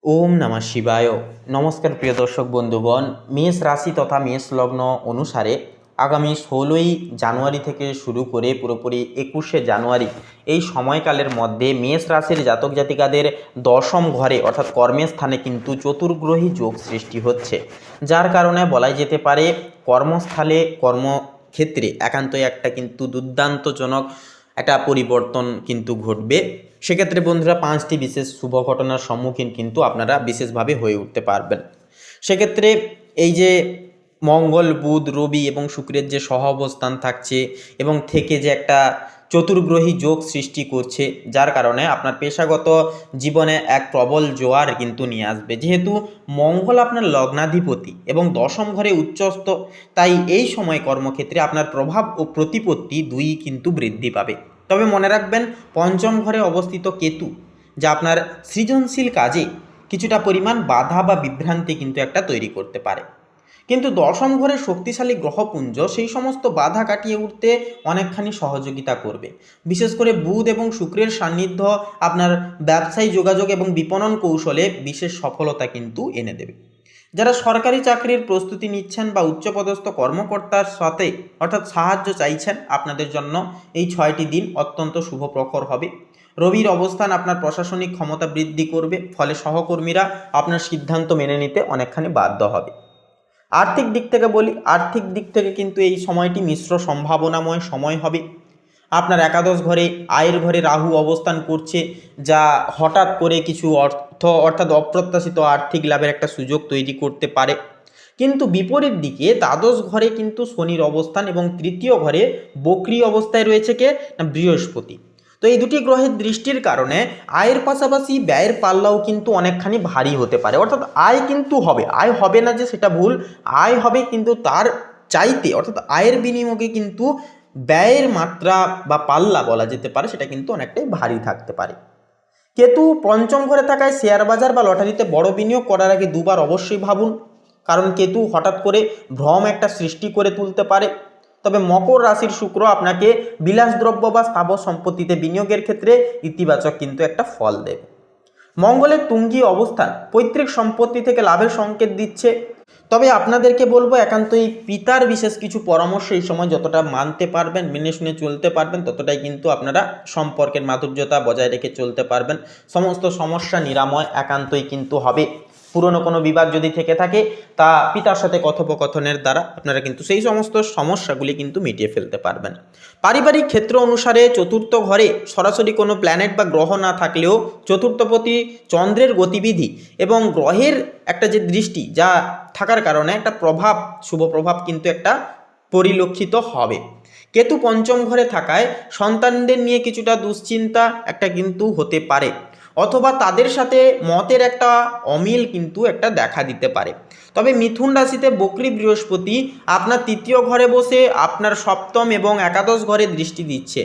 ওম নমঃ শিবায়। নমস্কার প্রিয় দর্শক বন্ধুগণ, মেষ রাশি তথা মেষ লগ্ন অনুসারে আগামী 16ই জানুয়ারি থেকে শুরু করে পুরোপুরি 21শে জানুয়ারি এই সময়কালের মধ্যে মেষ রাশির জাতক জাতিকাদের দশম ঘরে অর্থাৎ কর্মের স্থানে কিন্তু চতুর্গ্রহী যোগ সৃষ্টি হচ্ছে, যার কারণে বলাই যেতে পারে কর্মস্থলে কর্মক্ষেত্রে একান্তই একটা কিন্তু দুর্দান্তজনক একটা পরিবর্তন কিন্তু ঘটবে। সেক্ষেত্রে বন্ধুরা 5টি বিশেষ শুভ ঘটনার সম্মুখীন কিন্তু আপনারা বিশেষভাবে হয়ে উঠতে পারবেন। সেক্ষেত্রে এই যে মঙ্গল, বুধ, রবি এবং শুক্রের যে সহ অবস্থান থাকছে এবং থেকে যে একটা চতুর্গ্রহী যোগ সৃষ্টি করছে, যার কারণে আপনার পেশাগত জীবনে এক প্রবল জোয়ার কিন্তু নিয়ে আসবে। যেহেতু মঙ্গল আপনার লগ্নাধিপতি এবং দশম ঘরে উচ্চস্থ, তাই এই সময় কর্মক্ষেত্রে আপনার প্রভাব ও প্রতিপত্তি দুই কিন্তু বৃদ্ধি পাবে। তবে মনে রাখবেন, পঞ্চম ঘরে অবস্থিত কেতু, যা আপনার সৃজনশীল কাজে কিছুটা পরিমাণ বাধা বা বিভ্রান্তি কিন্তু একটা তৈরি করতে পারে। কিন্তু দশম ঘরে শক্তিশালী গ্রহপুঞ্জ সেই সমস্ত বাধা কাটিয়ে উঠতে অনেকখানি সহযোগিতা করবে। বিশেষ করে বুধ এবং শুক্রের সান্নিধ্য আপনার ব্যবসায়ী যোগাযোগ এবং বিপণন কৌশলে বিশেষ সফলতা কিন্তু এনে দেবে। যারা সরকারি চাকরির প্রস্তুতি নিচ্ছেন বা উচ্চপদস্থ কর্মকর্তার সাথে অর্থাৎ সাহায্য চাইছেন, আপনাদের জন্য এই 6টি দিন অত্যন্ত শুভ প্রখর হবে। রবির অবস্থান আপনার প্রশাসনিক ক্ষমতা বৃদ্ধি করবে, ফলে সহকর্মীরা আপনার সিদ্ধান্ত মেনে নিতে অনেকখানি বাধ্য হবে। আর্থিক দিক থেকে বলি, আর্থিক দিক থেকে কিন্তু এই সময়টি মিশ্র সম্ভাবনাময় সময় হবে। আপনার একাদশ ঘরে আয়ের ঘরে রাহু অবস্থান করছে, যা হঠাৎ করে কিছু অর্থ অর্থাৎ অপ্রত্যাশিত আর্থিক লাভের একটা সুযোগ তৈরি করতে পারে। কিন্তু বিপরীত দিকে দ্বাদশ ঘরে কিন্তু শনির অবস্থান এবং তৃতীয় ঘরে বক্রী অবস্থায় রয়েছে কে না বৃহস্পতি। তো এই দুটি গ্রহের দৃষ্টির কারণে আয়ের পাশাপাশি ব্যয়ের পাল্লাও কিন্তু অনেকখানি ভারী হতে পারে। অর্থাৎ আয় কিন্তু হবে, আয় হবে না যে সেটা ভুল, আয় হবে, কিন্তু তার চাইতে অর্থাৎ আয়ের বিনিময়ে কিন্তু ব্যয়ের মাত্রা বা পাল্লা বলা যেতে পারে সেটা কিন্তু অনেকটাই ভারী থাকতে পারে। কেতু পঞ্চম ঘরে থাকায় শেয়ার বাজার বা লটারিতে বড় বিনিয়োগ করার আগে দুবার অবশ্যই ভাবুন, কারণ কেতু হঠাৎ করে ভ্রম একটা সৃষ্টি করে তুলতে পারে। তবে মকর রাশির শুক্র আপনাকে বিলাসদ্রব্য বা স্থাবর সম্পত্তিতে বিনিয়োগের ক্ষেত্রে ইতিবাচক কিন্তু একটা ফল দেবে। মঙ্গলের তুঙ্গী অবস্থান পৈতৃক সম্পত্তি থেকে লাভের সংকেত দিচ্ছে। তবে আপনাদেরকে বলবো, একান্তই পিতার বিশেষ কিছু পরামর্শ এই সময় যতটা মানতে পারবেন, মেনে শুনে চলতে পারবেন, ততটাই কিন্তু আপনারা সম্পর্কের মাধুর্যতা বজায় রেখে চলতে পারবেন। সমস্ত সমস্যা নিরাময় একান্তই কিন্তু হবে। পুরনো কোনো বিবাদ যদি থেকে থাকে, তা পিতার সাথে কথোপকথনের দ্বারা আপনারা কিন্তু সেই সমস্ত সমস্যাগুলি কিন্তু মিটিয়ে ফেলতে পারবেন। পারিবারিক ক্ষেত্র অনুসারে চতুর্থ ঘরে সরাসরি কোনো প্ল্যানেট বা গ্রহ না থাকলেও চতুর্থপতি চন্দ্রের গতিবিধি এবং গ্রহের একটা যে দৃষ্টি যা থাকার কারণে একটা প্রভাব, শুভ প্রভাব কিন্তু একটা পরিলক্ষিত হবে। কেতু পঞ্চম ঘরে থাকায় সন্তানদের নিয়ে কিছুটা দুশ্চিন্তা একটা কিন্তু হতে পারে, অথবা তাদের সাথে মতের একটা অমিল কিন্তু একটা দেখা দিতে পারে। তবে মিথুন রাশিতে বক্রী বৃহস্পতি আপনার তৃতীয় ঘরে বসে আপনার সপ্তম এবং একাদশ ঘরে দৃষ্টি দিচ্ছে,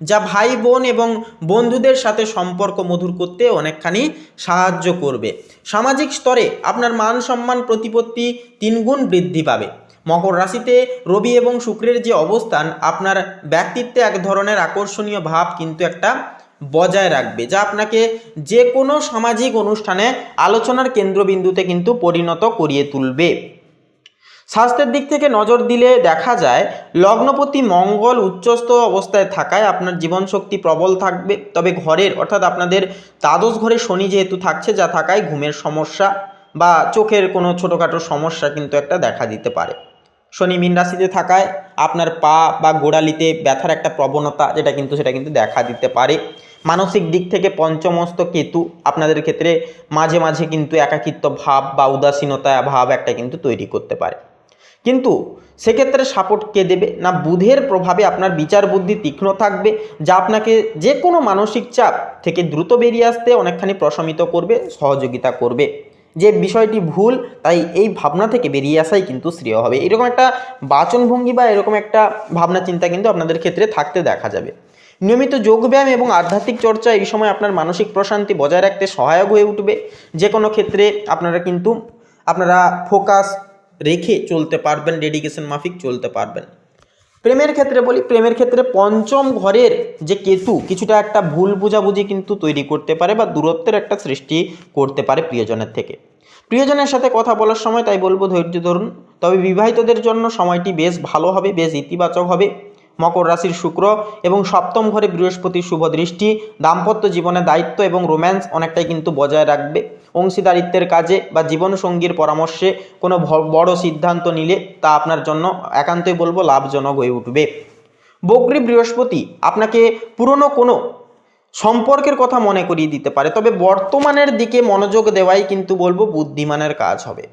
যা ভাই বোন এবং বন্ধুদের সাথে সম্পর্ক মধুর করতে অনেকখানি সাহায্য করবে। সামাজিক স্তরে আপনার মান সম্মান প্রতিপত্তি 3 গুণ বৃদ্ধি পাবে। মকর রাশিতে রবি এবং শুক্রের যে অবস্থান আপনার ব্যক্তিত্বে এক ধরনের আকর্ষণীয় ভাব কিন্তু একটা বজায় রাখবে, যা আপনাকে যে কোনো সামাজিক অনুষ্ঠানে আলোচনার কেন্দ্রবিন্দুতে কিন্তু পরিণত করিয়ে তুলবে। স্বাস্থ্যের দিক থেকে নজর দিলে দেখা যায় লগ্নপতি মঙ্গল উচ্চস্থ অবস্থায় থাকায় আপনার জীবনশক্তি প্রবল থাকবে। তবে ঘরের অর্থাৎ আপনাদের দ্বাদশ ঘরে শনি যেহেতু থাকছে, যা থাকায় ঘুমের সমস্যা বা চোখের কোনো ছোটোখাটো সমস্যা কিন্তু একটা দেখা দিতে পারে। শনি মীন রাশিতে থাকায় আপনার পা বা গোড়ালিতে ব্যথার একটা প্রবণতা সেটা কিন্তু দেখা দিতে পারে। মানসিক দিক থেকে পঞ্চমস্ত কেতু আপনাদের ক্ষেত্রে মাঝে মাঝে কিন্তু একাকিত্ব ভাব বা উদাসীনতা ভাব একটা কিন্তু তৈরি করতে পারে। কিন্তু সেক্ষেত্রে সাপোর্ট কে দেবে না, বুধের প্রভাবে আপনার বিচার বুদ্ধি তীক্ষ্ণ থাকবে, যা আপনাকে যে কোনো মানসিক চাপ থেকে দ্রুত বেরিয়ে আসতে অনেকখানি প্রশমিত করবে, সহযোগিতা করবে। যে বিষয়টি ভুল, তাই এই ভাবনা থেকে বেরিয়ে আসাই কিন্তু শ্রেয় হবে। এরকম একটা বাচনভঙ্গি বা এরকম একটা ভাবনা চিন্তা কিন্তু আপনাদের ক্ষেত্রে থাকতে দেখা যাবে। নিয়মিত যোগব্যায়াম এবং আধ্যাত্মিক চর্চা এই সময় আপনার মানসিক প্রশান্তি বজায় রাখতে সহায়ক হয়ে উঠবে। যে কোনো ক্ষেত্রে আপনারা ফোকাস রেখে চলতে পারবেন, ডেডিকেশন মাফিক চলতে পারবেন। প্রেমের ক্ষেত্রে বলি, প্রেমের ক্ষেত্রে পঞ্চম ঘরের যে কেতু কিছুটা একটা ভুল বোঝাবুঝি কিন্তু তৈরি করতে পারে বা দূরত্বের একটা সৃষ্টি করতে পারে প্রিয়জনের থেকে। প্রিয়জনের সাথে কথা বলার সময় তাই বলবো ধৈর্য ধরুন। তবে বিবাহিতদের জন্য সময়টি বেশ ভালো হবে, বেশ ইতিবাচক হবে। মকর রাশির শুক্র এবং সপ্তম ঘরে বৃহস্পতির শুভ দৃষ্টি দাম্পত্য জীবনে দায়িত্ব এবং রোম্যান্স অনেকটাই কিন্তু বজায় রাখবে। অংশীদারিত্বের কাজে বা জীবনসঙ্গীর পরামর্শে কোনো বড় সিদ্ধান্ত নিলে তা আপনার জন্য একান্তই বলবো লাভজনক হয়ে উঠবে। বক্রী বৃহস্পতি আপনাকে পুরনো কোনো সম্পর্কের কথা মনে করিয়ে দিতে পারে, তবে বর্তমানের দিকে মনোযোগ দেওয়াই কিন্তু বলবো বুদ্ধিমানের কাজ হবে।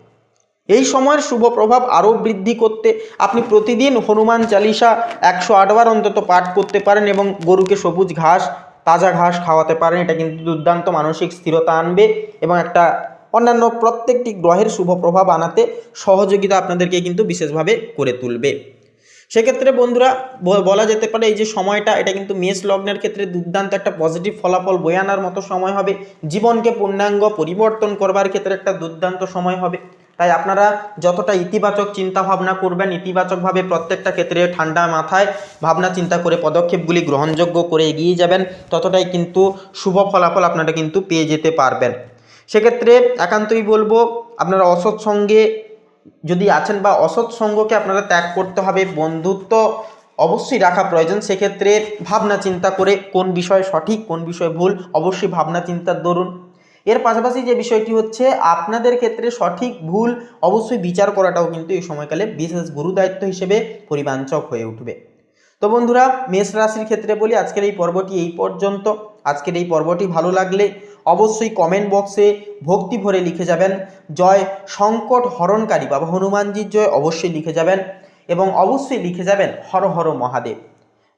এই সময়ের শুভ প্রভাব আরও বৃদ্ধি করতে আপনি প্রতিদিন হনুমান চালিসা 108 বার অন্তত পাঠ করতে পারেন এবং গরুকে সবুজ ঘাস, তাজা ঘাস খাওয়াতে পারেন। এটা কিন্তু দুর্দান্ত মানসিক স্থিরতা আনবে এবং একটা অন্যান্য প্রত্যেকটি গ্রহের শুভ প্রভাব আনাতে সহযোগিতা আপনাদেরকে কিন্তু বিশেষভাবে করে তুলবে। সেক্ষেত্রে বন্ধুরা বলা যেতে পারে এই যে সময়টা, এটা কিন্তু মেষ লগ্নের ক্ষেত্রে দুর্দান্ত একটা পজিটিভ ফলাফল বয়ে আনার মতো সময় হবে। জীবনকে পূর্ণাঙ্গ পরিবর্তন করবার ক্ষেত্রে একটা দুর্দান্ত সময় হবে। তাই আপনারা যতটা ইতিবাচক চিন্তা ভাবনা করবেন, ইতিবাচকভাবে প্রত্যেকটা ক্ষেত্রে ঠান্ডা মাথায় ভাবনা চিন্তা করে পদক্ষেপগুলি গ্রহণযোগ্য করে এগিয়ে যাবেন, ততটাই কিন্তু শুভ ফলাফল আপনারা কিন্তু পেয়ে যেতে পারবেন। সেক্ষেত্রে একান্তই বলবো আপনারা অসৎ সঙ্গে যদি আছেন বা অসৎ সঙ্গকে আপনারা ত্যাগ করতে হবে, বন্ধুত্ব অবশ্যই রাখা প্রয়োজন। সেক্ষেত্রে ভাবনা চিন্তা করে কোন বিষয় সঠিক কোন বিষয় ভুল অবশ্যই ভাবনা চিন্তার দরুন। এর পাশাপাশি যে বিষয়টি হচ্ছে আপনাদের ক্ষেত্রে সঠিক ভুল অবশ্যই বিচার করাটাও কিন্তু এই সময়কালে বিশেষ গুরুদায়িত্ব হিসেবে পরিবাঞ্চক হয়ে উঠবে। তো বন্ধুরা, মেষ রাশির ক্ষেত্রে বলি আজকের এই পর্বটি এই পর্যন্ত। আজকের এই পর্বটি ভালো লাগলে অবশ্যই কমেন্ট বক্সে ভক্তি ভরে লিখে যাবেন জয় সংকট হরণকারী বাবা হনুমানজির জয় অবশ্যই লিখে যাবেন এবং অবশ্যই লিখে যাবেন হর হর মহাদেব।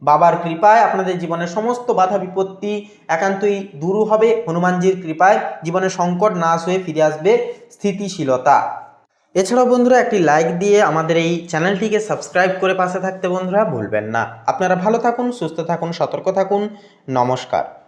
বাবার কৃপায় আপনাদের জীবনের সমস্ত বাধা বিপত্তি একান্তই দূর হবে। হনুমানজির কৃপায় জীবনের সংকট নাশ হয়ে ফিরে আসবে স্থিতিশীলতা। এছাড়াও বন্ধুরা একটি লাইক দিয়ে আমাদের এই চ্যানেলটিকে সাবস্ক্রাইব করে পাশে থাকতে বন্ধুরা ভুলবেন না। আপনারা ভালো থাকুন, সুস্থ থাকুন, সতর্ক থাকুন। নমস্কার।